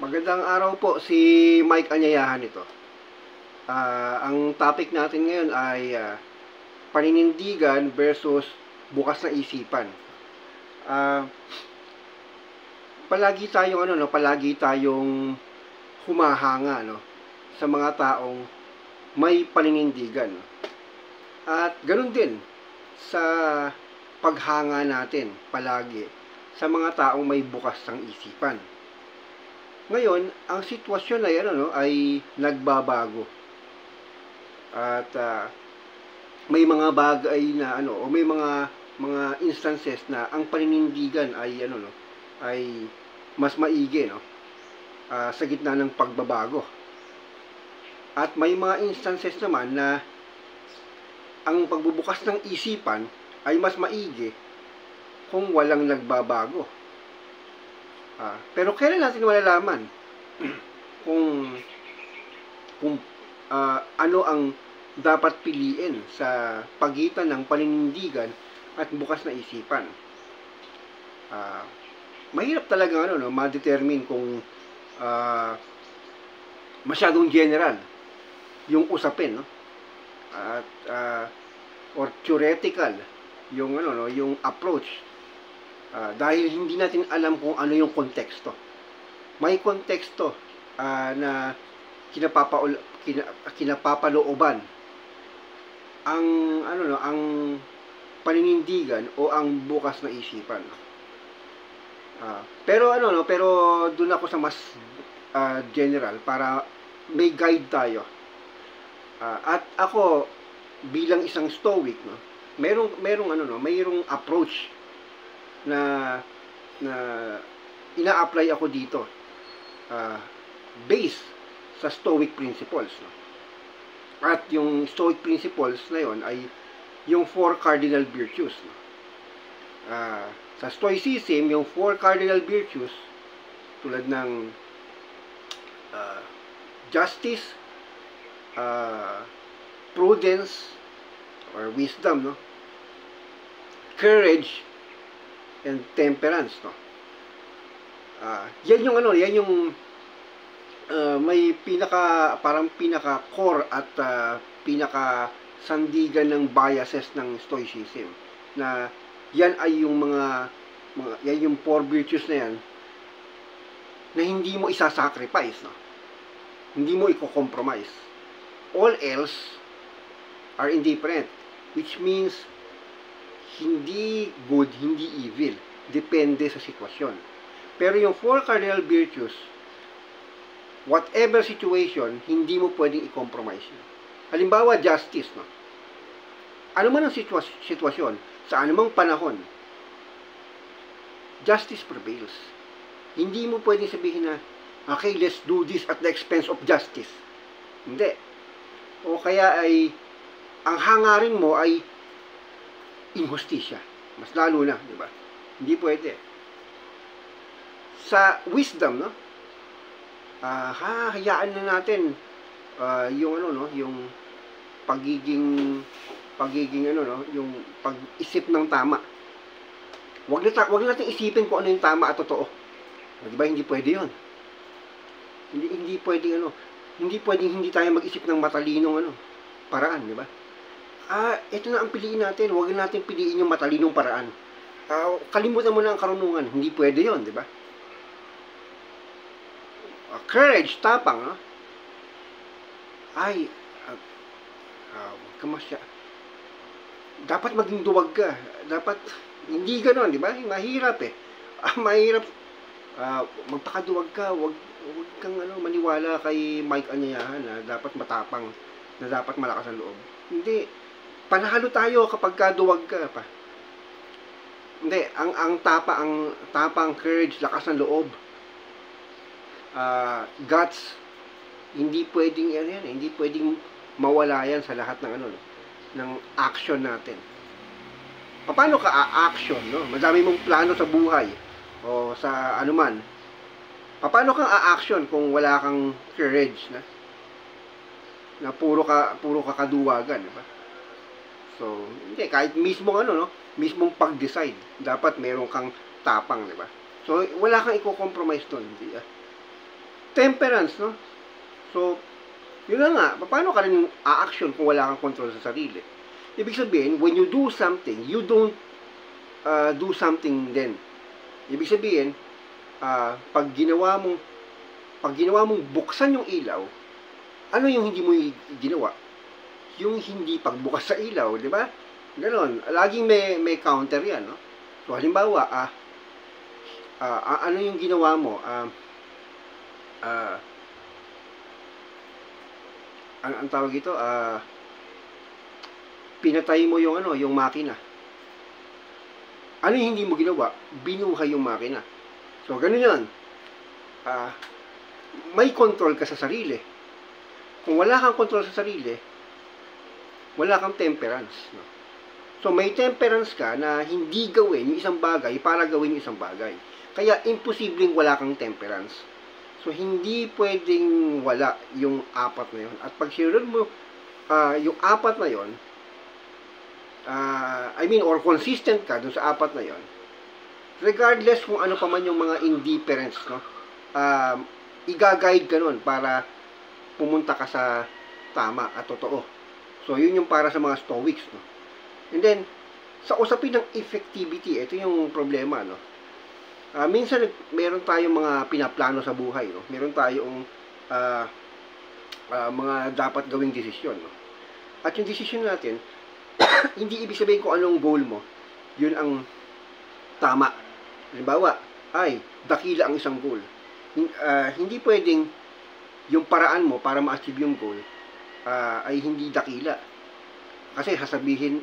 Magandang araw po, si Mike Anyayahan ito. Ang topic natin ngayon ay paninindigan versus bukas na isipan. Palagi tayong humahanga sa mga taong may paninindigan. At ganun din sa paghanga natin palagi sa mga taong may bukas ng isipan. Ngayon, ang sitwasyon ay nagbabago. At may mga bagay na o may mga instances na ang paninindigan ay mas maigi sa gitna ng pagbabago. At may mga instances naman na ang pagbubukas ng isipan ay mas maigi kung walang nagbabago. Pero kailan natin malalaman kung ano ang dapat piliin sa pagitan ng paninindigan at bukas na isipan? Mahirap talaga ma-determine kung masyadong general yung usapin, at or theoretical yung yung approach. Dahil hindi natin alam kung ano yung konteksto. May konteksto na kinapapalooban ang ang paninindigan o ang bukas na isipan. Pero doon ako sa mas general para may guide tayo. At ako bilang isang Stoic, mayroong approach na ina-apply ako dito based sa Stoic principles. At yung Stoic principles na yon ay yung 4 cardinal virtues. Sa Stoicism, yung 4 cardinal virtues tulad ng justice, prudence or wisdom, courage, and temperance, yan yung may parang pinaka core at pinaka sandigan ng biases ng Stoicism, na yan ay yung yan yung 4 virtues na yan na hindi mo isasacrifice, hindi mo i-compromise. All else are indifferent, which means hindi good, hindi evil. Depende sa sitwasyon. Pero yung 4 cardinal virtues, whatever situation, hindi mo pwedeng i-compromise. Halimbawa, justice. Ano man ang sitwasyon, sa anumang panahon, justice prevails. Hindi mo pwedeng sabihin na, okay, let's do this at the expense of justice. Hindi. O kaya ay, ang hangarin mo ay injustisya. Mas lalo na, di ba? Hindi pwede. Sa wisdom, hayaan na natin yung pagiging yung pag-isip ng tama. Wag natin isipin kung ano yung tama at totoo. Di ba? Hindi pwede 'yon. Hindi pwedeng hindi pwedeng hindi tayo mag-isip ng matalinong paraan, di ba? Ito na ang piliin natin. Huwag natin piliin yung matalinong paraan. Kalimutan mo na ang karunungan. Hindi pwede yon, di ba? Courage, tapang, ay, huwag ka masya. Dapat maging duwag ka. Dapat, hindi ganon, di ba? Mahirap mahirap. Magpakaduwag ka. Huwag kang maniwala kay Mike Anyayahan na dapat matapang, na dapat malakas ang loob. Hindi. Panalo tayo kapag kaduwag ka pa. Hindi, ang tapang, courage, lakas ng loob, guts, hindi pwedeng hindi pwedeng mawala yan sa lahat ng action natin. Paano ka a-action, Madami mong plano sa buhay o sa anuman. Paano kang a-action kung wala kang courage na puro ka kaduwagan, di ba? So, hindi, kahit mismong mismong pag-decide, dapat meron kang tapang, di ba? So, wala kang i-compromise doon. temperance, no? So, yun na nga, paano ka rin a-action kung wala kang control sa sarili? Ibig sabihin, when you do something, you don't do something then. Ibig sabihin, pag ginawa mong buksan yung ilaw, ano yung hindi mo ginawa? Yung hindi pagbukas sa ilaw, di ba? Ganon. Laging may counter yan, no? So, halimbawa, ano yung ginawa mo? Ang tawag ito, pinatay mo yung yung makina. Ano yung hindi mo ginawa? Binuhay yung makina. So, ganun yan. May control ka sa sarili. Kung wala kang control sa sarili, wala kang temperance. No? So, may temperance ka na hindi gawin yung isang bagay para gawin yung isang bagay. Kaya, imposibleng wala kang temperance. So, hindi pwedeng wala yung apat na yun. At pag sinunod mo yung apat na yun, or consistent ka dun sa apat na yun, regardless kung ano pa man yung mga indifference, no? Iga-guide ka nun para pumunta ka sa tama at totoo. So, yun yung para sa mga Stoics, no? And then, sa usapin ng effectivity, ito yung problema, no? Minsan, meron tayong mga pinaplano sa buhay, no? Meron tayong mga dapat gawing desisyon, no? At yung desisyon natin, hindi ibig sabihin kung anong goal mo, yun ang tama. Halimbawa, dakila ang isang goal. Hindi pwedeng yung paraan mo para ma-achieve yung goal ay hindi dakila. Kasi sasabihin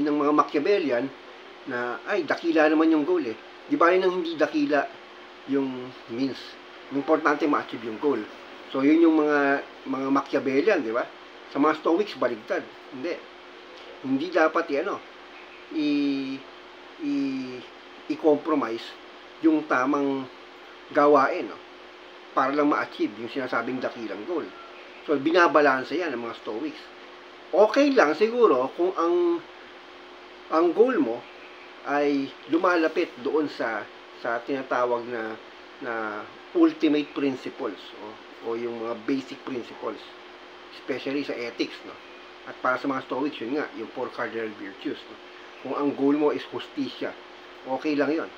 ng mga Machiavellian na, dakila naman yung goal eh. Di ba rin nang hindi dakila yung means. Importante ma-achieve yung goal. So, yun yung mga Machiavellian, di ba? Sa mga Stoics, baligtad. Hindi dapat i-compromise yung tamang gawain, no? Para lang ma-achieve yung sinasabing dakilang goal. So, binabalansa yan ng mga Stoics. Okay lang siguro kung ang goal mo ay lumalapit doon sa tinatawag na ultimate principles o yung mga basic principles, especially sa ethics, no? At para sa mga Stoics, yun nga, yung 4 cardinal virtues, no? Kung ang goal mo is justisya, okay lang yon.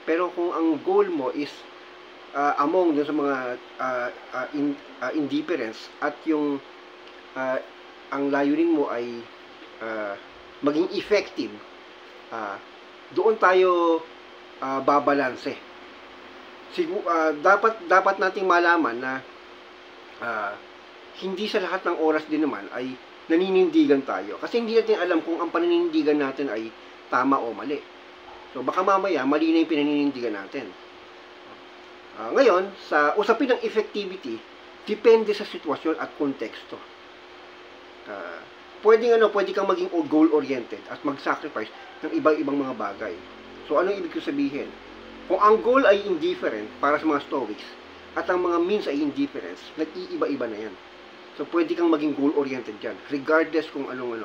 Pero kung ang goal mo is among dun sa mga indifference at yung ang layunin mo ay maging effective, doon tayo babalanse. Dapat nating malaman na hindi sa lahat ng oras din naman ay naninindigan tayo. Kasi hindi natin alam kung ang paninindigan natin ay tama o mali. So baka mamaya mali na yung pinaninindigan natin. Ngayon, sa usapin ng effectivity, depende sa sitwasyon at konteksto. Pwede kang maging goal-oriented at mag-sacrifice ng ibang mga bagay. So, anong ibig ko sabihin? Kung ang goal ay indifferent para sa mga Stoics at ang mga means ay indifference, nag-iiba-iba na yan. So, pwede kang maging goal-oriented dyan, regardless kung anong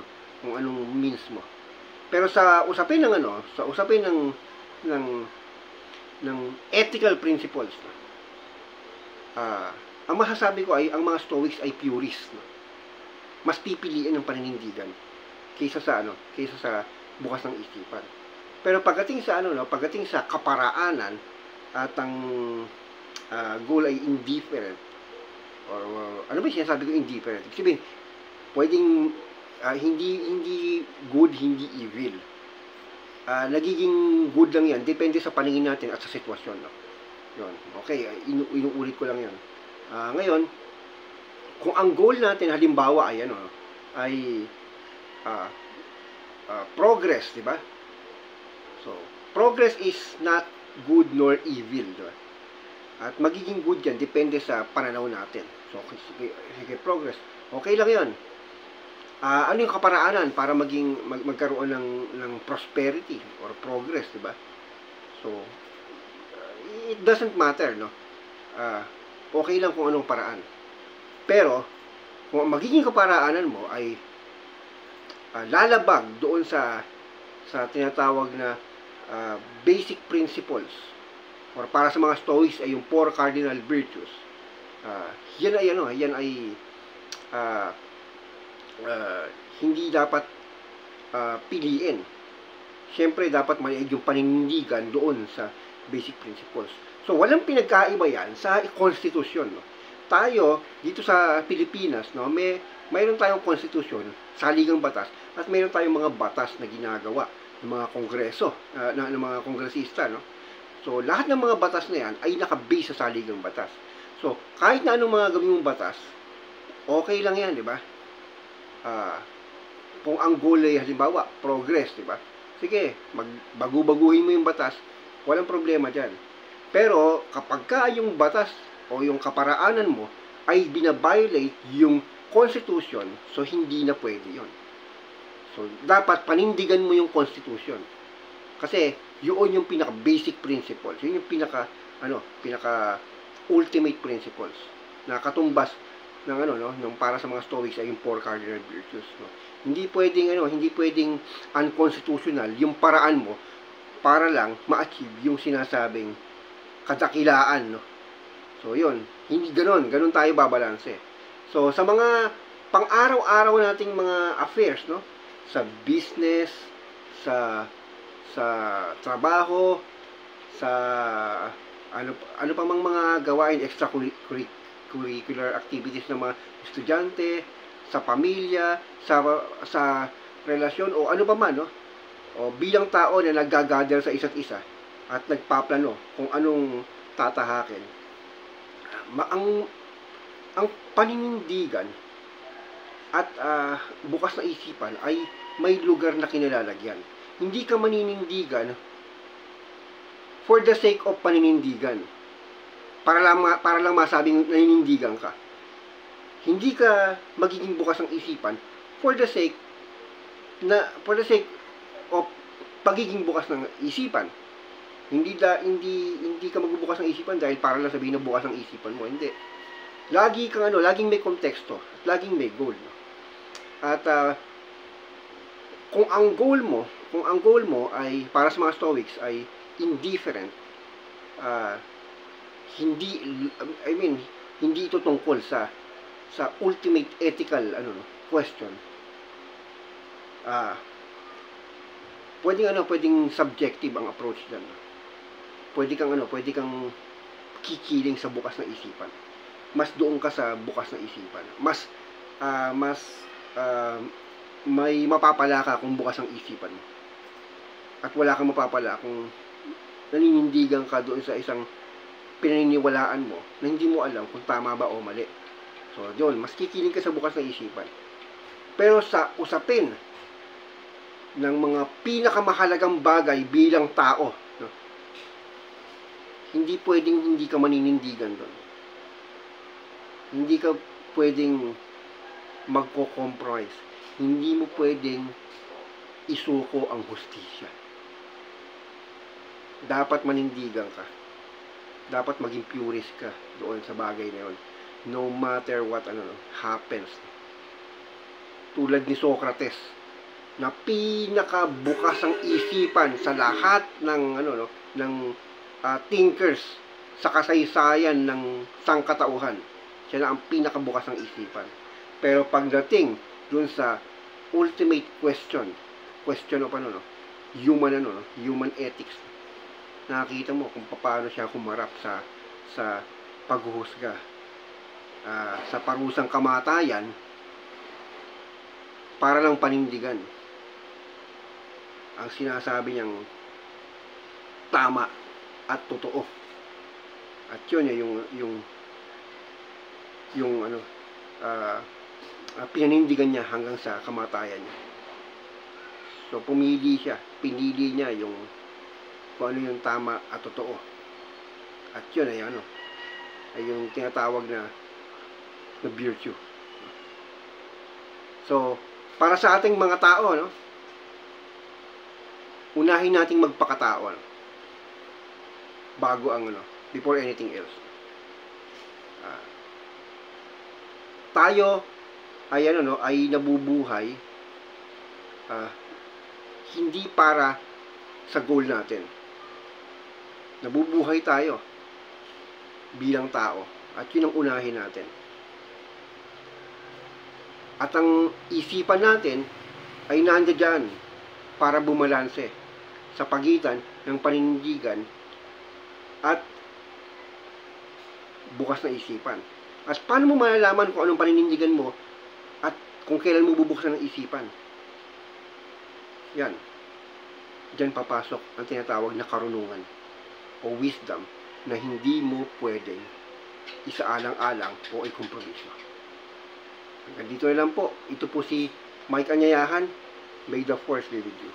means mo. Pero sa usapin ng ethical principles, ang masasabi ko ay ang mga Stoics ay purist, no? Mas pipiliin ng paninindigan kaysa sa bukas ng isipan. Pero pagdating sa kaparaanan at ang goal ay indifferent, or ano ba sinasabi ko indifferent? Ibig sabihin, pwedeng hindi good, hindi evil. Nagiging good lang yan, depende sa paningin natin at sa sitwasyon, no? Yun. Okay, inuulit ko lang yan. Ngayon, kung ang goal natin halimbawa ay progress, di ba? So, progress is not good nor evil, di ba? At magiging good yan, depende sa pananaw natin. So, sige, progress. Okay lang yan. Ano yung kaparaanan para magkaroon ng prosperity or progress, di ba? So, it doesn't matter, no? Okay lang kung anong paraan. Pero, kung magiging kaparaanan mo ay lalabag doon sa tinatawag na basic principles, or para sa mga Stoics ay yung 4 cardinal virtues, Yan ay ano, yan ay ah, hindi dapat piliin. Siyempre, dapat maliit yung paninindigan doon sa basic principles. So, walang pinagkaiba yan sa konstitusyon. No? Tayo, dito sa Pilipinas, no, mayroon tayong konstitusyon, saligang batas, at mayroon tayong mga batas na ginagawa ng mga kongreso, ng mga kongresista. No? So, lahat ng mga batas na yan ay nakabase sa saligang batas. So, kahit na anong mga gawin mong batas, okay lang yan, di ba? Kung ang goal ay halimbawa, progress, di ba? Sige, baguhin mo yung batas, walang problema dyan. Pero, kapag ka yung batas o yung kaparaanan mo ay binabiolate yung Constitution, so hindi na pwede yon. So, dapat panindigan mo yung Constitution. Kasi, yun yung pinaka-basic principles. Yun yung pinaka-ultimate principles na katumbas ng ng para sa mga Stoics ay yung four cardinal virtues. No? Hindi pwedeng unconstitutional yung paraan mo para lang ma-achieve yung sinasabing kadakilaan. No? So, yun. Hindi ganun tayo babalanse. So, sa mga pang-araw-araw nating mga affairs, no? Sa business, sa trabaho, sa ano pa mang mga gawain, extracurricular activities ng mga estudyante, sa pamilya, sa relasyon, o ano pa man, no? O bilang tao na naggagather sa isa't isa at nagpaplano kung anong tatahakin. Ang paninindigan at bukas na isipan ay may lugar na kinalalagyan. Hindi ka maninindigan for the sake of paninindigan. Para lang masabing naninindigan ka. Hindi ka magiging bukas ng isipan for the sake of pagiging bukas ng isipan. Hindi ka magbubukas ng isipan dahil para lang sabihin na bukas ng isipan mo. Hindi. Laging may konteksto, laging may goal. No? At kung ang goal mo ay para sa mga Stoics ay indifferent, hindi ito tungkol sa ultimate ethical question. Pwedeng subjective ang approach diyan. Pwede kang kikiling sa bukas na isipan. Mas doon ka sa bukas na isipan. May mapapala ka kung bukas ang isipan mo. At wala kang mapapala kung naninindigan ka doon sa isang pinaniniwalaan mo na hindi mo alam kung tama ba o mali. So, yun, mas kikiling ka sa bukas na isipan. Pero sa usapin ng mga pinakamahalagang bagay bilang tao, no? Hindi pwedeng hindi ka maninindigan doon. Hindi ka pwedeng magko-compromise. Hindi mo pwedeng isuko ang hustisya. Dapat manindigan ka. Dapat maging purist ka doon sa bagay na yun. No matter what happens. Tulad ni Socrates, na pinakabukas ang isipan sa lahat ng thinkers sa kasaysayan ng sangkatauhan. Siya na ang pinakabukas ng isipan. Pero pagdating dun sa ultimate question of human ethics, nakikita mo kung paano siya humarap sa paghuhusga, sa parusang kamatayan para lang panindigan ang sinasabi niyang tama at totoo. At yun yung pinanindigan niya hanggang sa kamatayan niya. So pinili niya kung ano yung tama at totoo. At yun ay yung tinatawag na virtue. So, para sa ating mga tao, unahin nating magpakatao bago ang before anything else. Tayo ay nabubuhay hindi para sa goal natin. Nabubuhay tayo bilang tao At yun ang unahin natin. At ang isipan natin ay nandiyan para bumalanse sa pagitan ng paninindigan at bukas na isipan. At paano mo malalaman kung anong paninindigan mo at kung kailan mo bubuksan ang isipan? Yan. Diyan papasok ang tinatawag na karunungan o wisdom na hindi mo pwedeng isaalang-alang o ikompromiso. Hanggang dito na lang po. Ito po si Mike Anyayahan. May the force be with you.